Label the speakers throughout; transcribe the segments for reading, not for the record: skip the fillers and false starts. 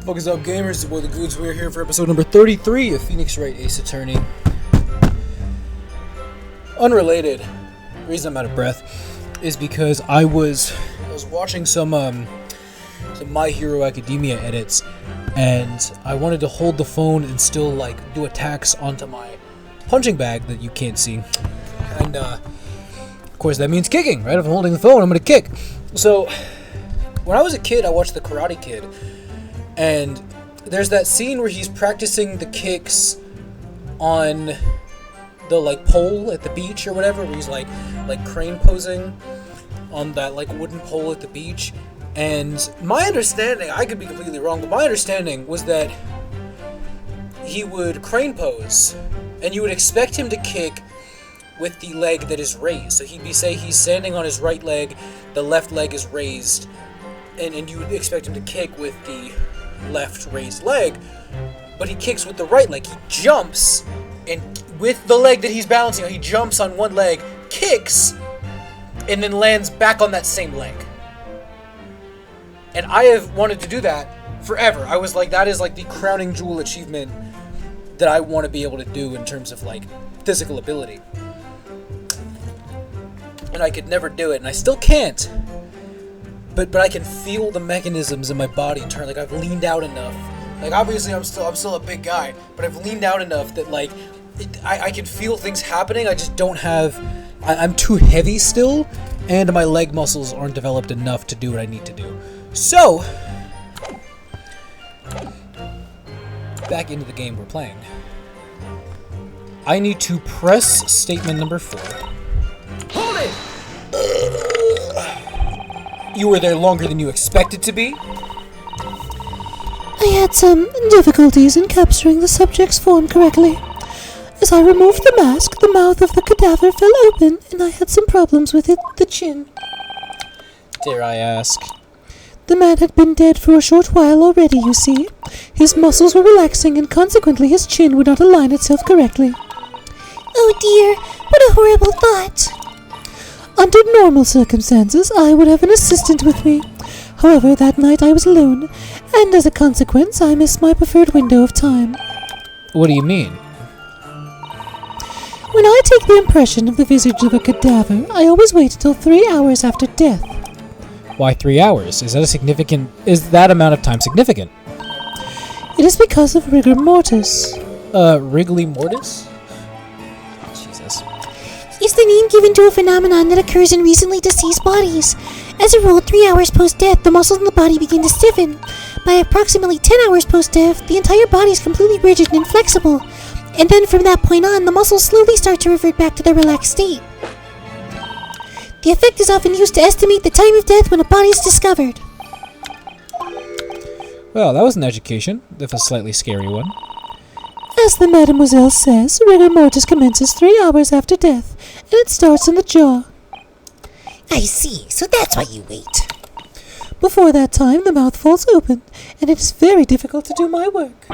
Speaker 1: Fuck is up, gamers? It's your boy The Goods. We're here for episode number 33 of Phoenix Wright Ace Attorney. Unrelated. The reason I'm out of breath is because I was watching some My Hero Academia edits, and I wanted to hold the phone and still do attacks onto my punching bag that you can't see. And of course that means kicking, right? If I'm holding the phone, I'm gonna kick. So when I was a kid, I watched The Karate Kid. And there's that scene where he's practicing the kicks on the pole at the beach or whatever, where he's like crane posing on that wooden pole at the beach. And my understanding, I could be completely wrong, but my understanding was that he would crane pose, and you would expect him to kick with the leg that is raised. So he's standing on his right leg, the left leg is raised, and you would expect him to kick with the left raised leg, but he kicks with the right leg. He jumps, and with the leg that he's balancing on, he jumps on one leg, kicks, and then lands back on that same leg. And I have wanted to do that forever. I was like, that is the crowning jewel achievement that I want to be able to do in terms of physical ability. And I could never do it, and I still can't. But I can feel the mechanisms in my body turn. I've leaned out enough. Obviously I'm still a big guy, but I've leaned out enough that I can feel things happening. I just don't have. I'm too heavy still, and my leg muscles aren't developed enough to do what I need to do. So back into the game we're playing. I need to press statement number 4. Hold it. You were there longer than you expected to be?
Speaker 2: I had some difficulties in capturing the subject's form correctly. As I removed the mask, the mouth of the cadaver fell open, and I had some problems with the chin.
Speaker 1: Dare I ask?
Speaker 2: The man had been dead for a short while already, you see. His muscles were relaxing, and consequently his chin would not align itself correctly.
Speaker 3: Oh dear, what a horrible thought!
Speaker 2: Under normal circumstances, I would have an assistant with me. However, that night I was alone, and as a consequence, I missed my preferred window of time.
Speaker 1: What do you mean?
Speaker 2: When I take the impression of the visage of a cadaver, I always wait until 3 hours after death.
Speaker 1: Why 3 hours? Is that amount of time significant?
Speaker 2: It is because of rigor mortis.
Speaker 1: Wriggly mortis? Jesus.
Speaker 3: Is the name given to a phenomenon that occurs in recently deceased bodies. As a rule, 3 hours post-death, the muscles in the body begin to stiffen. By approximately 10 hours post-death, the entire body is completely rigid and inflexible. And then from that point on, the muscles slowly start to revert back to their relaxed state. The effect is often used to estimate the time of death when a body is discovered.
Speaker 1: Well, that was an education, if a slightly scary one.
Speaker 2: As the mademoiselle says, rigor mortis commences 3 hours after death, and it starts in the jaw.
Speaker 3: I see, so that's why you wait.
Speaker 2: Before that time, the mouth falls open, and it is very difficult to do my work.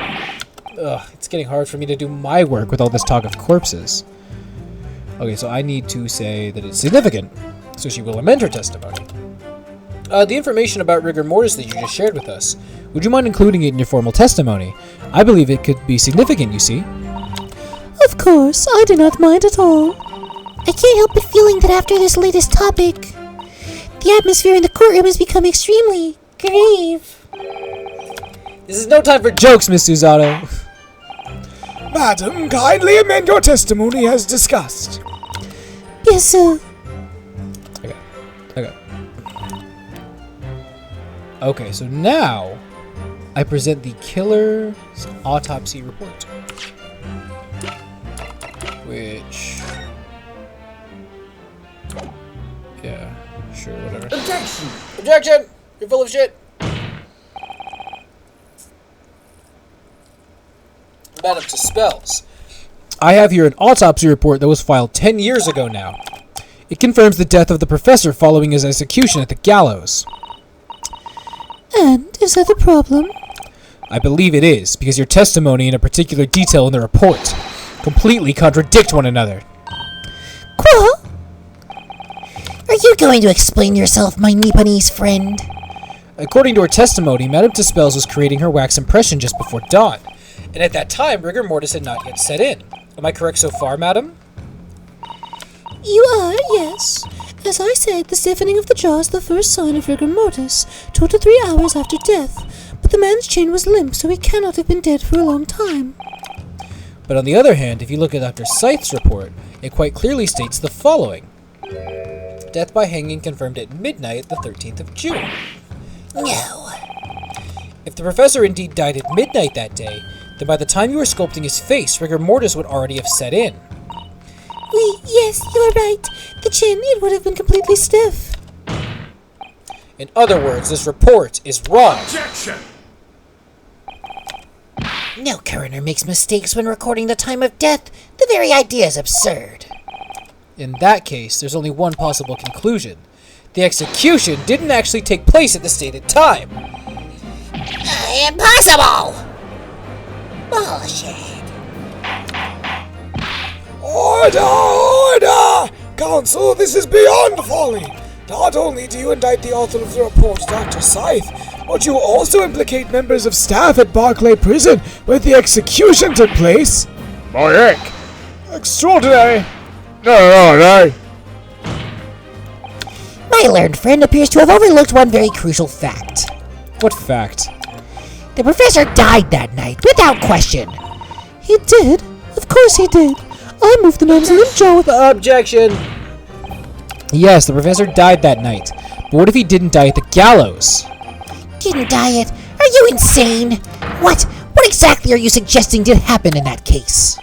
Speaker 1: Ugh, it's getting hard for me to do my work with all this talk of corpses. Okay, so I need to say that it's significant, so she will amend her testimony. The information about rigor mortis that you just shared with us, would you mind including it in your formal testimony? I believe it could be significant, you see.
Speaker 2: Of course, I do not mind at all.
Speaker 3: I can't help but feeling that after this latest topic, the atmosphere in the courtroom has become extremely grave.
Speaker 1: This is no time for jokes, Miss Susato.
Speaker 4: Madam, kindly amend your testimony as discussed.
Speaker 2: Yes, sir.
Speaker 1: Okay, so now I present the killer's autopsy report. Which... yeah, sure, whatever. Objection! Objection! You're full of shit! I'm bad up to spells. I have here an autopsy report that was filed 10 years ago now. It confirms the death of the professor following his execution at the gallows.
Speaker 2: And is that a problem?
Speaker 1: I believe it is, because your testimony and a particular detail in the report completely contradict one another.
Speaker 3: Qua? Are you going to explain yourself, my Nipponese friend?
Speaker 1: According to her testimony, Madame Tuspels was creating her wax impression just before dawn, and at that time, rigor mortis had not yet set in. Am I correct so far, madam?
Speaker 2: You are, yes. As I said, the stiffening of the jaw is the first sign of rigor mortis, 2 to 3 hours after death. But the man's chin was limp, so he cannot have been dead for a long time.
Speaker 1: But on the other hand, if you look at Dr. Scythe's report, it quite clearly states the following. Death by hanging confirmed at midnight, the 13th of June.
Speaker 3: No.
Speaker 1: If the professor indeed died at midnight that day, then by the time you were sculpting his face, rigor mortis would already have set in.
Speaker 2: Yes, you're right. The chin, it would have been completely stiff.
Speaker 1: In other words, this report is wrong.
Speaker 5: Objection!
Speaker 3: No coroner makes mistakes when recording the time of death. The very idea is absurd.
Speaker 1: In that case, there's only one possible conclusion. The execution didn't actually take place at the stated time.
Speaker 3: Impossible! Bullshit.
Speaker 4: Order! Order! Counsel, this is beyond folly! Not only do you indict the author of the report, Dr. Scythe, but you also implicate members of staff at Barclay Prison where the execution took place.
Speaker 5: My heck!
Speaker 4: Extraordinary!
Speaker 5: No.
Speaker 3: My learned friend appears to have overlooked one very crucial fact.
Speaker 1: What fact?
Speaker 3: The professor died that night, without question.
Speaker 2: He did? Of course he did. I moved the man's limp jaw with
Speaker 1: Objection! Yes, the professor died that night. But what if he didn't die at the gallows?
Speaker 3: Didn't die it? Are you insane? What exactly are you suggesting did happen in that case?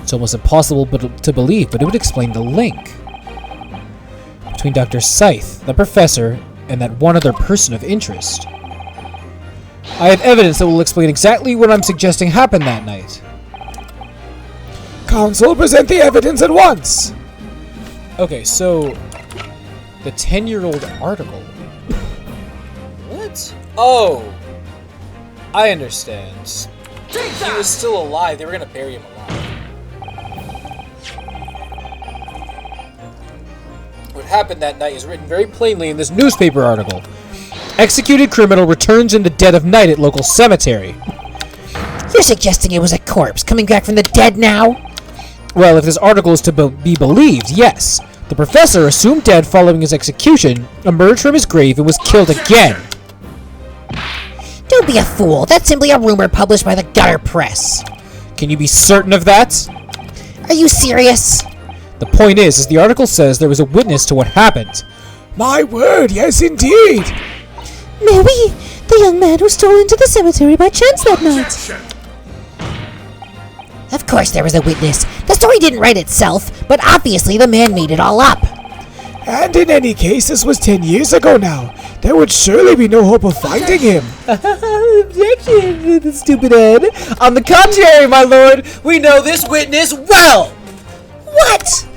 Speaker 1: It's almost impossible to believe, but it would explain the link between Dr. Scythe, the professor, and that one other person of interest. I have evidence that will explain exactly what I'm suggesting happened that night.
Speaker 4: Counsel, present the evidence at once!
Speaker 1: Okay, so the 10-year-old article. What? Oh, I understand. He was still alive. They were gonna bury him alive. What happened that night is written very plainly in this newspaper article. Executed criminal returns in the dead of night at local cemetery.
Speaker 3: You're suggesting it was a corpse coming back from the dead now?
Speaker 1: Well, if this article is to be believed, yes. The professor, assumed dead following his execution, emerged from his grave and was killed again.
Speaker 3: Don't be a fool. That's simply a rumor published by the gutter press.
Speaker 1: Can you be certain of that?
Speaker 3: Are you serious?
Speaker 1: The point is the article says there was a witness to what happened.
Speaker 4: My word, yes indeed!
Speaker 2: Mary, the young man who stole into the cemetery by chance that night.
Speaker 5: Objection!
Speaker 3: Of course there was a witness. The story didn't write itself, but obviously the man made it all up.
Speaker 4: And in any case, this was 10 years ago now. There would surely be no hope of finding him.
Speaker 1: Objection, stupid head. On the contrary, my lord, we know this witness well.
Speaker 3: What?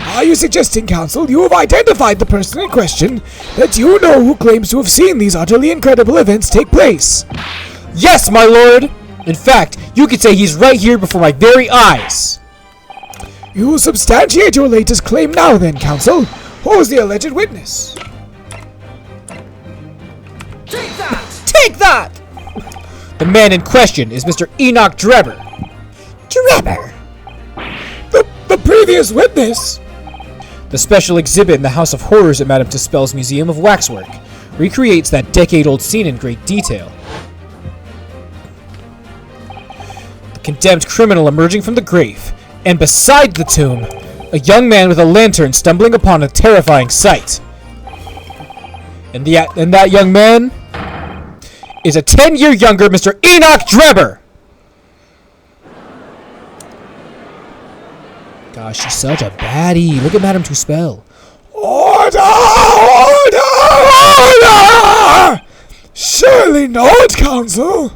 Speaker 4: Are you suggesting, counsel, you have identified the person in question, that you know who claims to have seen these utterly incredible events take place?
Speaker 1: Yes, my lord. In fact, you could say he's right here before my very eyes.
Speaker 4: You substantiate your latest claim now then, counsel. Who is the alleged witness?
Speaker 1: Take that! The man in question is Mr. Enoch Drebber.
Speaker 3: Drebber.
Speaker 4: The previous witness?
Speaker 1: The special exhibit in the House of Horrors at Madame Tuspel's Museum of Waxwork recreates that decade-old scene in great detail. The condemned criminal emerging from the grave, and beside the tomb, a young man with a lantern stumbling upon a terrifying sight. And that young man is a 10-year younger Mr. Enoch Drebber! Gosh, she's such a baddie. Look at Madame Tuspel.
Speaker 4: Order! Order! Order! Surely not, counsel.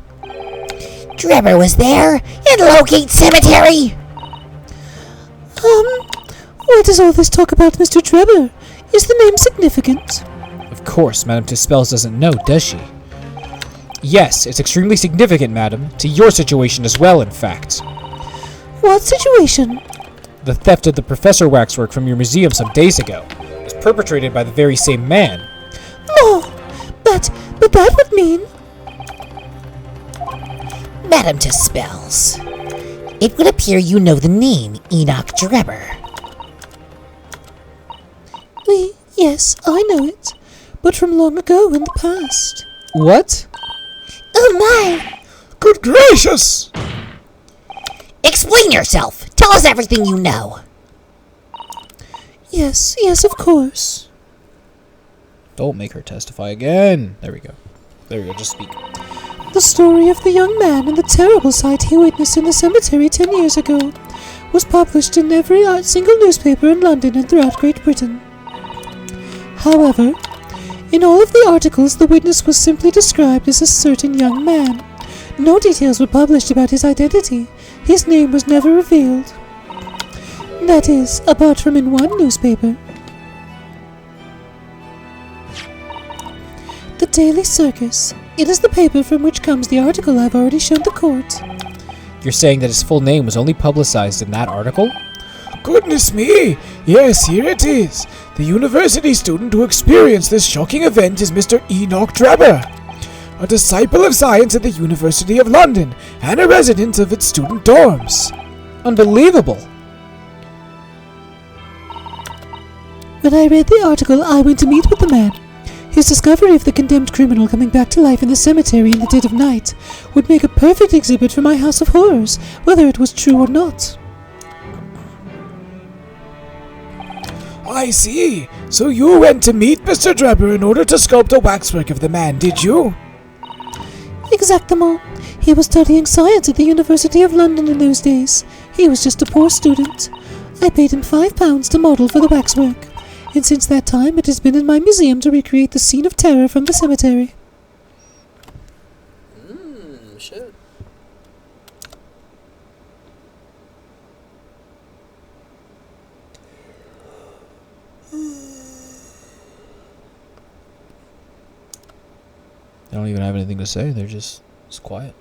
Speaker 3: Drebber was there in Lowgate Cemetery.
Speaker 2: What does all this talk about Mr. Drebber? Is the name significant?
Speaker 1: Of course, Madame Tuspel doesn't know, does she? Yes, it's extremely significant, madam. To your situation as well, in fact.
Speaker 2: What situation?
Speaker 1: The theft of the Professor waxwork from your museum some days ago was perpetrated by the very same man.
Speaker 2: Oh, But that would mean...
Speaker 3: Madam to spells. It would appear you know the name Enoch Drebber.
Speaker 2: Yes, I know it. But from long ago in the past.
Speaker 1: What?
Speaker 3: Oh my!
Speaker 4: Good gracious!
Speaker 3: Explain yourself! Tell us everything you know!
Speaker 2: Yes, of course.
Speaker 1: Don't make her testify again. There we go. Just speak.
Speaker 2: The story of the young man and the terrible sight he witnessed in the cemetery 10 years ago was published in every single newspaper in London and throughout Great Britain. However, in all of the articles, the witness was simply described as a certain young man. No details were published about his identity. His name was never revealed. That is, apart from in one newspaper. The Daily Circus. It is the paper from which comes the article I've already shown the court.
Speaker 1: You're saying that his full name was only publicized in that article?
Speaker 4: Goodness me! Yes, here it is. The university student who experienced this shocking event is Mr. Enoch Drebber, a disciple of science at the University of London and a resident of its student dorms.
Speaker 1: Unbelievable!
Speaker 2: When I read the article, I went to meet with the man. His discovery of the condemned criminal coming back to life in the cemetery in the dead of night would make a perfect exhibit for my House of Horrors, whether it was true or not.
Speaker 4: I see. So you went to meet Mr. Drebber in order to sculpt a waxwork of the man, did you?
Speaker 2: Exactement. He was studying science at the University of London in those days. He was just a poor student. I paid him £5 to model for the waxwork, and since that time it has been in my museum to recreate the scene of terror from the cemetery.
Speaker 1: Shit. They don't even have anything to say, they're just quiet.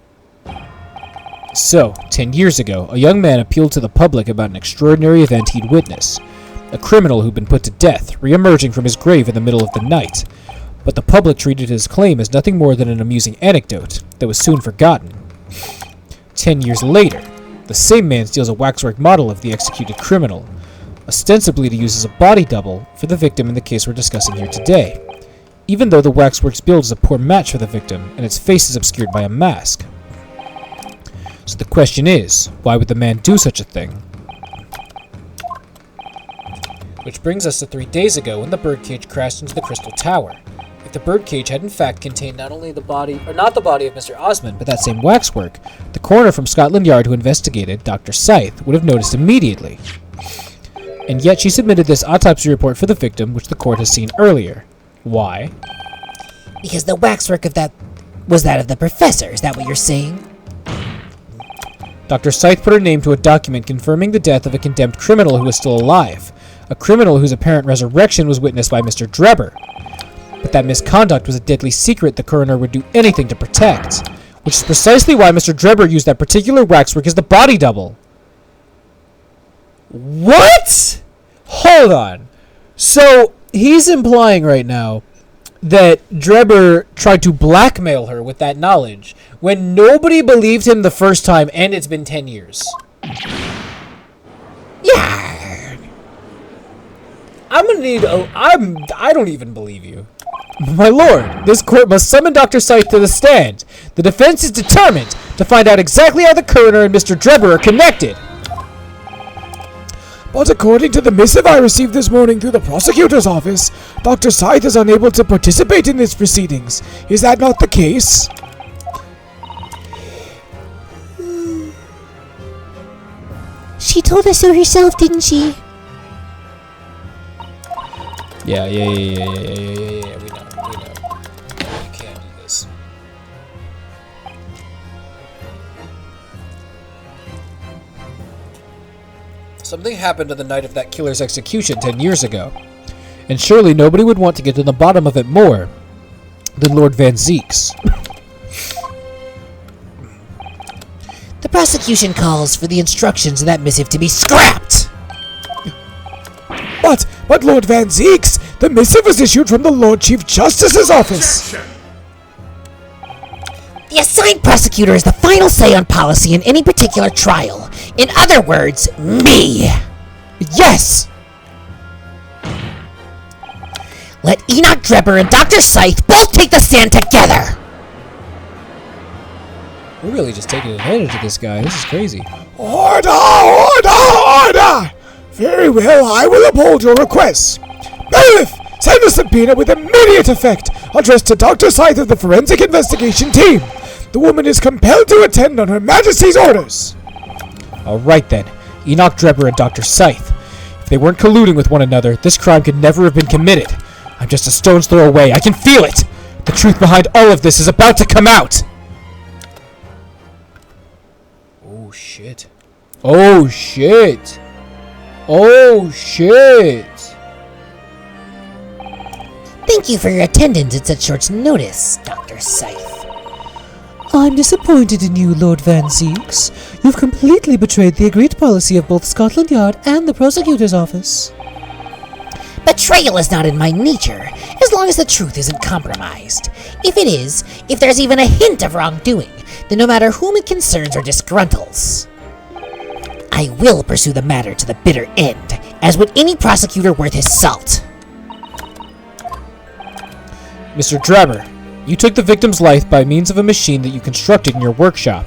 Speaker 1: So, 10 years ago, a young man appealed to the public about an extraordinary event he'd witnessed. A criminal who'd been put to death, re-emerging from his grave in the middle of the night. But the public treated his claim as nothing more than an amusing anecdote that was soon forgotten. 10 years later, the same man steals a waxwork model of the executed criminal, ostensibly to use as a body double for the victim in the case we're discussing here today, even though the waxwork's build is a poor match for the victim and its face is obscured by a mask. So the question is, why would the man do such a thing? Which brings us to 3 days ago when the birdcage crashed into the Crystal Tower. If the birdcage had in fact contained not only the body, or not the body of Mr. Osmond, but that same waxwork, the coroner from Scotland Yard who investigated, Dr. Scythe, would have noticed immediately. And yet she submitted this autopsy report for the victim, which the court has seen earlier. Why?
Speaker 3: Because the waxwork of that was that of the professor, is that what you're saying?
Speaker 1: Dr. Scythe put her name to a document confirming the death of a condemned criminal who was still alive, a criminal whose apparent resurrection was witnessed by Mr. Drebber. But that misconduct was a deadly secret the coroner would do anything to protect, which is precisely why Mr. Drebber used that particular waxwork as the body double. What? Hold on. So, he's implying right now that Drebber tried to blackmail her with that knowledge when nobody believed him the first time and it's been 10 years.
Speaker 3: Yeah.
Speaker 1: I'm gonna need I don't even believe you. My lord, this court must summon Dr. Scythe to the stand. The defense is determined to find out exactly how the coroner and Mr. Drebber are connected.
Speaker 4: But according to the missive I received this morning through the prosecutor's office, Dr. Scythe is unable to participate in these proceedings. Is that not the case?
Speaker 3: She told us so herself, didn't she?
Speaker 1: Yeah, we know. You can't do this. Something happened on the night of that killer's execution 10 years ago, and surely nobody would want to get to the bottom of it more than Lord Van Zeeks.
Speaker 3: The prosecution calls for the instructions in that missive to be scrapped!
Speaker 4: But Lord Van Zeeks, the missive was issued from the Lord Chief Justice's office.
Speaker 3: The assigned prosecutor is the final say on policy in any particular trial. In other words, me.
Speaker 1: Yes!
Speaker 3: Let Enoch Drebber and Dr. Scythe both take the stand together.
Speaker 1: We're really just taking advantage of this guy. This is crazy.
Speaker 4: Order! Order! Order! Very well, I will uphold your request. Bailiff, send a subpoena with immediate effect addressed to Dr. Scythe of the Forensic Investigation Team. The woman is compelled to attend on Her Majesty's orders.
Speaker 1: Alright then. Enoch Drebber and Dr. Scythe. If they weren't colluding with one another, this crime could never have been committed. I'm just a stone's throw away. I can feel it! The truth behind all of this is about to come out! Oh shit. Oh shit! Oh shit!
Speaker 3: Thank you for your attendance at such short notice, Dr. Scythe.
Speaker 2: I'm disappointed in you, Lord Van Zeeks. You've completely betrayed the agreed policy of both Scotland Yard and the prosecutor's office.
Speaker 3: Betrayal is not in my nature, as long as the truth isn't compromised. If it is, if there's even a hint of wrongdoing, then no matter whom it concerns or disgruntles, I will pursue the matter to the bitter end, as would any prosecutor worth his salt.
Speaker 1: Mr. Drebber, you took the victim's life by means of a machine that you constructed in your workshop.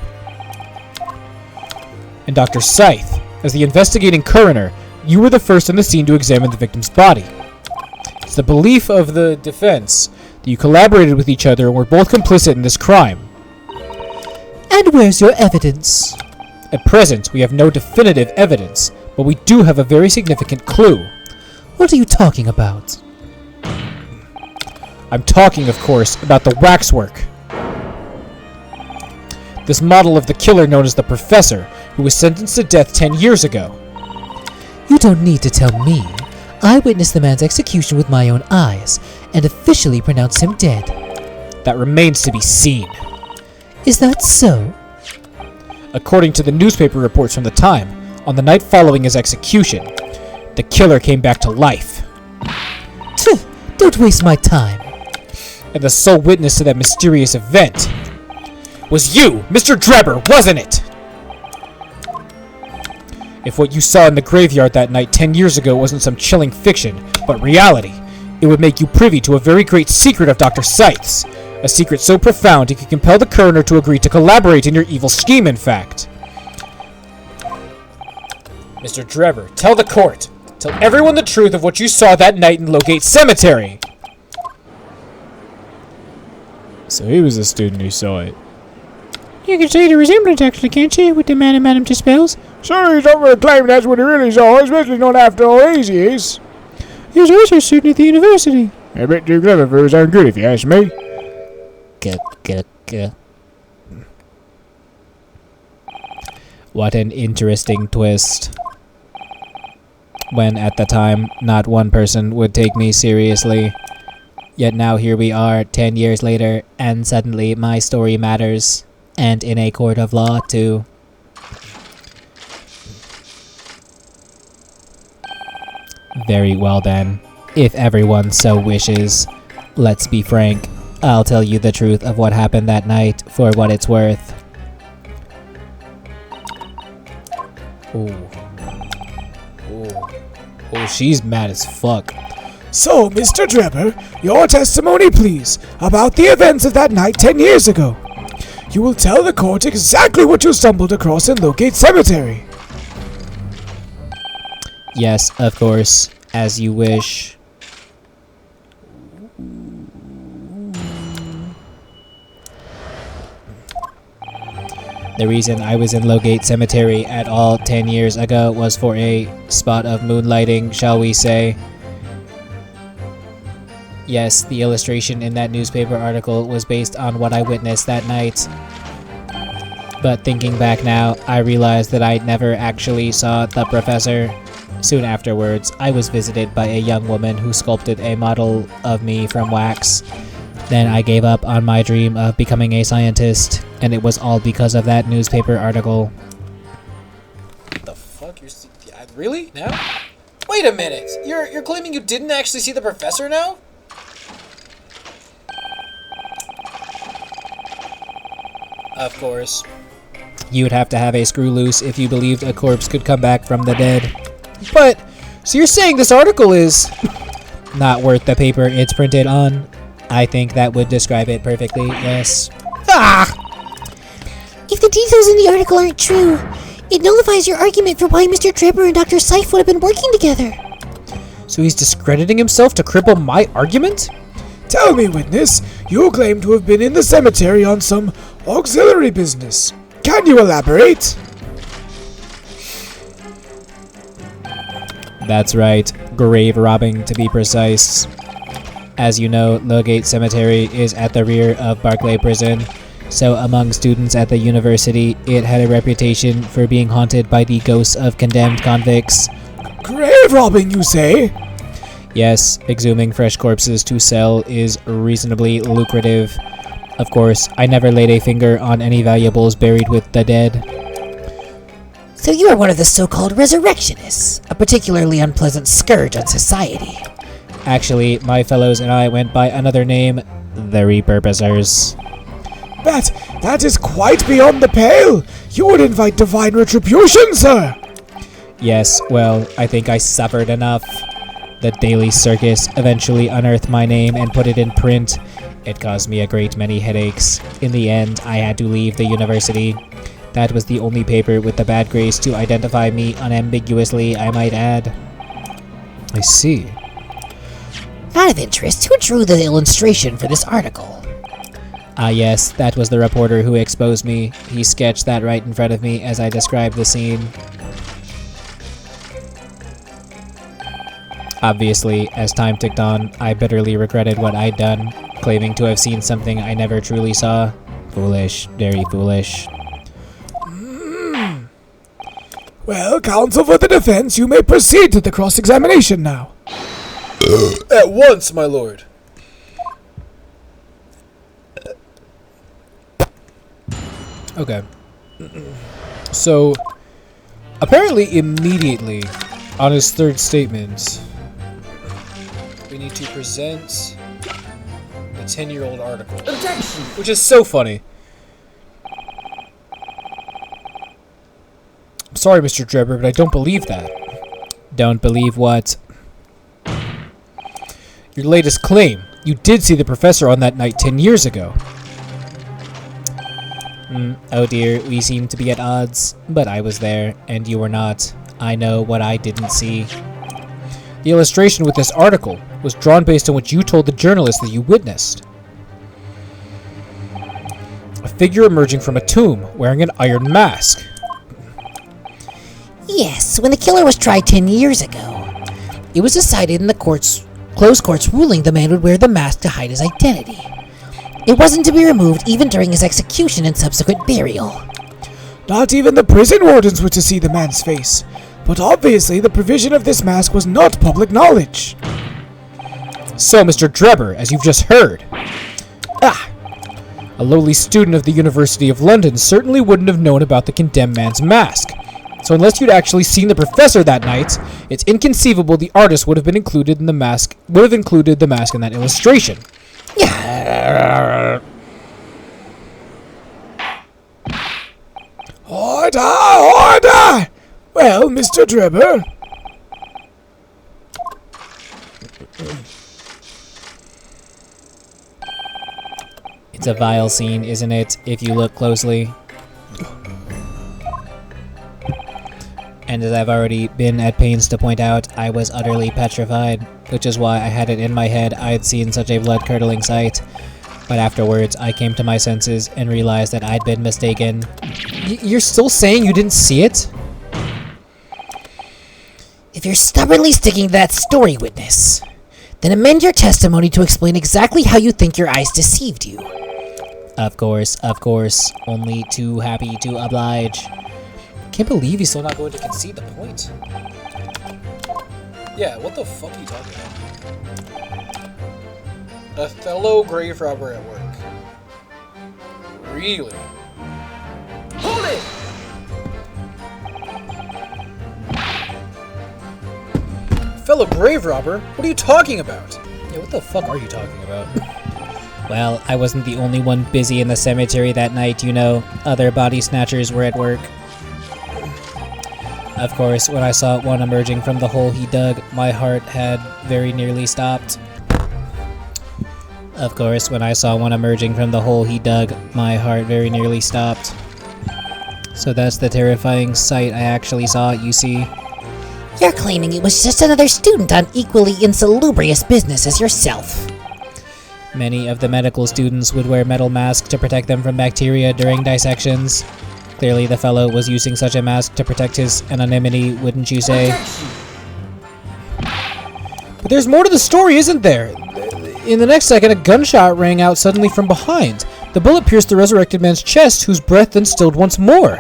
Speaker 1: And Dr. Scythe, as the investigating coroner, you were the first on the scene to examine the victim's body. It's the belief of the defense that you collaborated with each other and were both complicit in this crime.
Speaker 2: And where's your evidence?
Speaker 1: At present, we have no definitive evidence, but we do have a very significant clue.
Speaker 2: What are you talking about?
Speaker 1: I'm talking, of course, about the waxwork. This model of the killer known as the Professor, who was sentenced to death 10 years ago.
Speaker 2: You don't need to tell me. I witnessed the man's execution with my own eyes, and officially pronounced him dead.
Speaker 1: That remains to be seen.
Speaker 2: Is that so?
Speaker 1: According to the newspaper reports from the time, on the night following his execution, the killer came back to life.
Speaker 2: Don't waste my time.
Speaker 1: And the sole witness to that mysterious event was you, Mr. Drebber, wasn't it? If what you saw in the graveyard that night 10 years ago wasn't some chilling fiction, but reality, it would make you privy to a very great secret of Dr. Scythe's. A secret so profound it could compel the coroner to agree to collaborate in your evil scheme, in fact. Mr. Drebber, tell the court. Tell everyone the truth of what you saw that night in Lowgate Cemetery. So he was the student who saw it.
Speaker 2: You can see the resemblance, actually, can't you, with the man and Madame Tussauds?
Speaker 5: So he's not going to claim that's what he really saw, especially not after all these years.
Speaker 2: He was also a student at the university.
Speaker 5: A bit too clever for his own good, if you ask me.
Speaker 1: What an interesting twist. When at the time, not one person would take me seriously. Yet now here we are, 10 years later, and suddenly my story matters. And in a court of law, too. Very well then. If everyone so wishes. Let's be frank. I'll tell you the truth of what happened that night, for what it's worth. Ooh. Ooh. Oh, she's mad as fuck.
Speaker 4: So, Mr. Drebber, your testimony, please, about the events of that night 10 years ago. You will tell the court exactly what you stumbled across in Lowgate Cemetery.
Speaker 1: Yes, of course. As you wish. The reason I was in Lowgate Cemetery at all 10 years ago was for a spot of moonlighting, shall we say. Yes, the illustration in that newspaper article was based on what I witnessed that night. But thinking back now, I realized that I never actually saw the professor. Soon afterwards, I was visited by a young woman who sculpted a model of me from wax. Then I gave up on my dream of becoming a scientist, and it was all because of that newspaper article. What the fuck? Really? Now? Wait a minute! You're claiming you didn't actually see the professor now? Of course. You would have to have a screw loose if you believed a corpse could come back from the dead. But, so you're saying this article is not worth the paper it's printed on? I think that would describe it perfectly, yes. Ah!
Speaker 3: If the details in the article aren't true, it nullifies your argument for why Mr. Drebber and Dr. Seif would have been working together.
Speaker 1: So he's discrediting himself to cripple my argument?
Speaker 4: Tell me, witness, you claim to have been in the cemetery on some auxiliary business. Can you elaborate?
Speaker 1: That's right, grave robbing to be precise. As you know, Lowgate Cemetery is at the rear of Barclay Prison, so among students at the university, it had a reputation for being haunted by the ghosts of condemned convicts.
Speaker 4: Grave robbing, you say?
Speaker 1: Yes, exhuming fresh corpses to sell is reasonably lucrative. Of course, I never laid a finger on any valuables buried with the dead.
Speaker 2: So you are one of the so-called resurrectionists, a particularly unpleasant scourge on society.
Speaker 1: Actually, my fellows and I went by another name, the Repurposers.
Speaker 4: That is quite beyond the pale. You would invite divine retribution, sir.
Speaker 1: Yes, well, I think I suffered enough. The Daily Circus eventually unearthed my name and put it in print. It caused me a great many headaches. In the end, I had to leave the university. That was the only paper with the bad grace to identify me unambiguously, I might add. I see.
Speaker 2: Out of interest, who drew the illustration for this article?
Speaker 1: Ah yes, that was the reporter who exposed me. He sketched that right in front of me as I described the scene. Obviously, as time ticked on, I bitterly regretted what I'd done, claiming to have seen something I never truly saw. Foolish, very foolish.
Speaker 4: Well, counsel for the defense, you may proceed to the cross-examination now.
Speaker 1: At once, my lord. Okay. So, apparently immediately on his third statement, we need to present the 10-year-old article. Objection! Which is so funny. I'm sorry, Mr. Drebber, but I don't believe that. Don't believe what? Your latest claim. You did see the professor on that night 10 years ago. Oh dear, we seem to be at odds. But I was there, and you were not. I know what I didn't see. The illustration with this article was drawn based on what you told the journalist that you witnessed. A figure emerging from a tomb, wearing an iron mask.
Speaker 2: Yes, when the killer was tried 10 years ago, it was decided in the closed court's ruling the man would wear the mask to hide his identity. It wasn't to be removed even during his execution and subsequent burial.
Speaker 4: Not even the prison wardens were to see the man's face. But obviously, the provision of this mask was not public knowledge.
Speaker 1: So, Mr. Drebber, as you've just heard, a lowly student of the University of London certainly wouldn't have known about the condemned man's mask. So unless you'd actually seen the professor that night, it's inconceivable the artist would have included the mask in that illustration.
Speaker 4: Order! Order! Well, Mr. Drebber.
Speaker 1: It's a vile scene, isn't it, if you look closely? And as I've already been at pains to point out, I was utterly petrified, which is why I had it in my head I'd seen such a blood-curdling sight. But afterwards, I came to my senses and realized that I'd been mistaken. You're still saying you didn't see it?
Speaker 2: If you're stubbornly sticking to that story, witness, then amend your testimony to explain exactly how you think your eyes deceived you.
Speaker 1: Of course, only too happy to oblige. Can't believe he's still not going to concede the point. Yeah, what the fuck are you talking about? Othello grave robber at work. Really? Hold it! Fellow grave robber? What are you talking about? Yeah, what the fuck are you talking about? Well, I wasn't the only one busy in the cemetery that night, you know. Other body snatchers were at work. Of course, when I saw one emerging from the hole he dug, my heart had very nearly stopped. Of course, when I saw one emerging from the hole he dug, my heart very nearly stopped. So that's the terrifying sight I actually saw, you see.
Speaker 3: You're claiming it was just another student on equally insalubrious business as yourself.
Speaker 1: Many of the medical students would wear metal masks to protect them from bacteria during dissections. Clearly the fellow was using such a mask to protect his anonymity, wouldn't you say? But there's more to the story, isn't there? In the next second, a gunshot rang out suddenly from behind. The bullet pierced the resurrected man's chest, whose breath then stilled once more.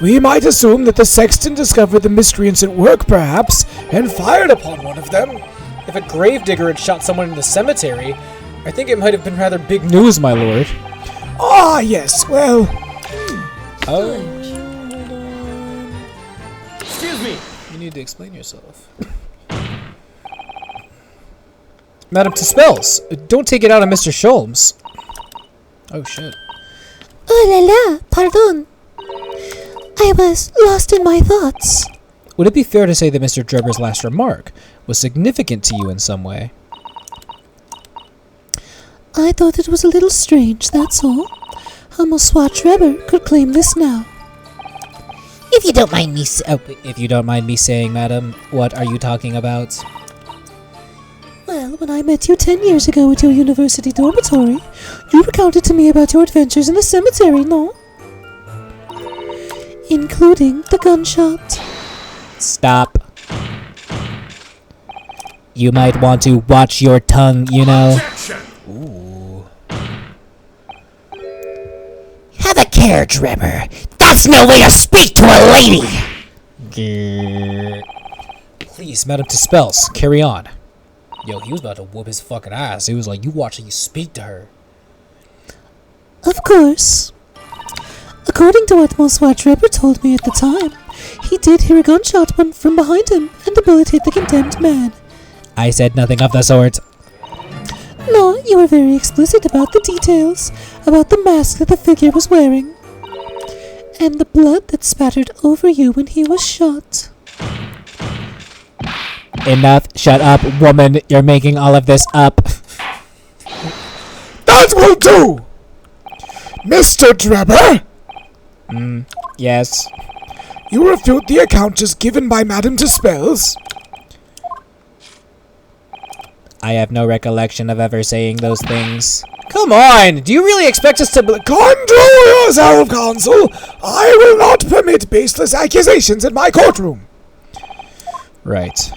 Speaker 4: We might assume that the sexton discovered the miscreants at work, perhaps, and fired upon one of them.
Speaker 1: If a gravedigger had shot someone in the cemetery, I think it might have been rather big news, my lord.
Speaker 4: Ah, yes, well...
Speaker 1: Oh. Excuse me! You need to explain yourself. Madame Tuspels, don't take it out on Mr. Sholmes. Oh, shit.
Speaker 2: Oh la la, pardon. I was lost in my thoughts.
Speaker 1: Would it be fair to say that Mr. Drebber's last remark was significant to you in some way?
Speaker 2: I thought it was a little strange, that's all. How Monsieur Drebber could claim this now.
Speaker 3: If you don't mind me
Speaker 1: If you don't mind me saying, madam, what are you talking about?
Speaker 2: Well, when I met you 10 years ago at your university dormitory, you recounted to me about your adventures in the cemetery, no? Including the gunshot.
Speaker 1: Stop. You might want to watch your tongue, you know. Ooh.
Speaker 3: Have a care, Drebber. That's no way to speak to a lady!
Speaker 1: Please, Madame Tuspels, carry on. Yo, he was about to whoop his fucking ass. He was like, you watch how you speak to her.
Speaker 2: Of course. According to what Monsieur Drebber told me at the time, he did hear a gunshot from behind him, and the bullet hit the condemned man.
Speaker 1: I said nothing of the sort.
Speaker 2: No, you were very explicit about the details, about the mask that the figure was wearing, and the blood that spattered over you when he was shot.
Speaker 1: Enough. Shut up, woman. You're making all of this up.
Speaker 4: That will do! Mr. Drebber!
Speaker 1: Yes.
Speaker 4: You refute the account just given by Madame Tuspels?
Speaker 1: I have no recollection of ever saying those things. Come on! Do you really expect us to
Speaker 4: Control yourself, counsel! I will not permit baseless accusations in my courtroom.
Speaker 1: Right.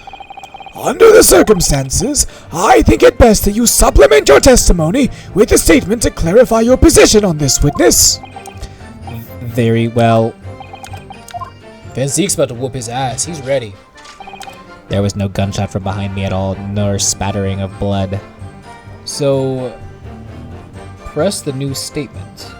Speaker 4: Under the circumstances, I think it best that you supplement your testimony with a statement to clarify your position on this witness.
Speaker 1: Very well. Van Zeke's about to whoop his ass. He's ready. There was no gunshot from behind me at all, nor spattering of blood. So, press the new statement.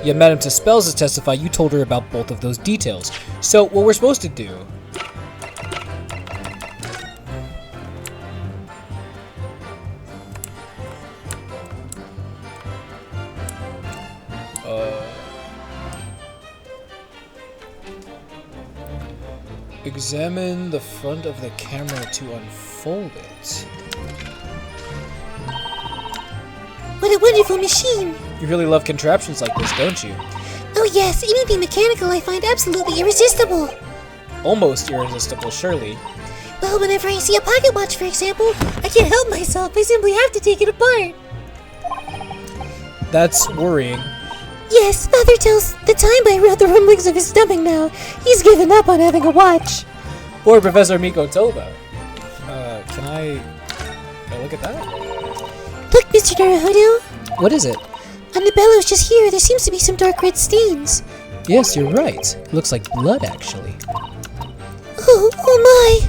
Speaker 1: Yeah, Madame Tuspels has testified you told her about both of those details. So, what we're supposed to do... examine the front of the camera to unfold it.
Speaker 3: What a wonderful machine!
Speaker 1: You really love contraptions like this, don't you?
Speaker 3: Oh yes, anything mechanical I find absolutely irresistible.
Speaker 1: Almost irresistible, surely.
Speaker 3: Well, whenever I see a pocket watch, for example, I can't help myself. I simply have to take it apart.
Speaker 1: That's worrying.
Speaker 3: Yes, Father tells the time by the rumblings of his stomach now. He's given up on having a watch.
Speaker 1: Poor Professor Miko Toba. Can I look at that?
Speaker 3: Look, Mr. Naruhodo.
Speaker 1: What is it?
Speaker 3: On the bellows just here, there seems to be some dark red stains.
Speaker 1: Yes, you're right. Looks like blood, actually.
Speaker 3: Oh my!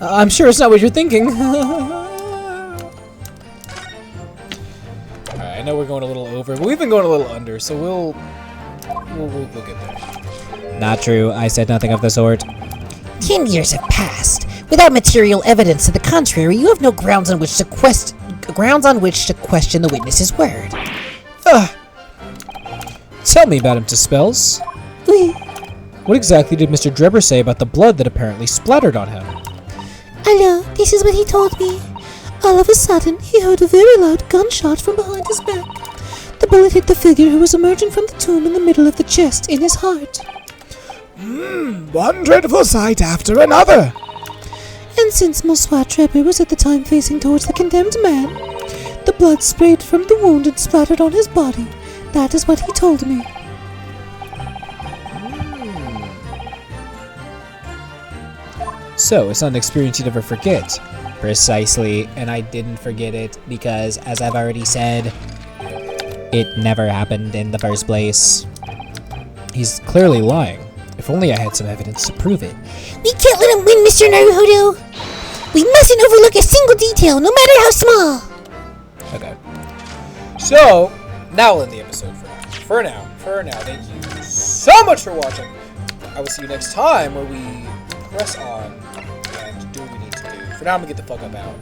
Speaker 1: I'm sure it's not what you're thinking. Alright, I know we're going a little over, but we've been going a little under, so we'll get there. Not true. I said nothing of the sort.
Speaker 3: 10 years have passed. Without material evidence to the contrary, you have no grounds on which to question the witness's word.
Speaker 1: Tell me about him, Dispels.
Speaker 2: Oui.
Speaker 1: What exactly did Mr. Drebber say about the blood that apparently splattered on him?
Speaker 2: Alors, this is what he told me. All of a sudden, he heard a very loud gunshot from behind his back. The bullet hit the figure who was emerging from the tomb in the middle of the chest, in his heart.
Speaker 4: One dreadful sight after another.
Speaker 2: And since Monsieur Drebber was at the time facing towards the condemned man, the blood sprayed from the wound and splattered on his body. That is what he told me.
Speaker 1: So, it's not an experience you'd ever forget.
Speaker 6: Precisely, and I didn't forget it because, as I've already said, it never happened in the first place.
Speaker 1: He's clearly lying. If only I had some evidence to prove it.
Speaker 3: We can't let him win, Mr. Naruhodo. We mustn't overlook a single detail, no matter how small.
Speaker 1: Okay. So, now we'll end the episode for now. For now, thank you so much for watching. I will see you next time where we press on and do what we need to do. For now, I'm gonna get the fuck up out.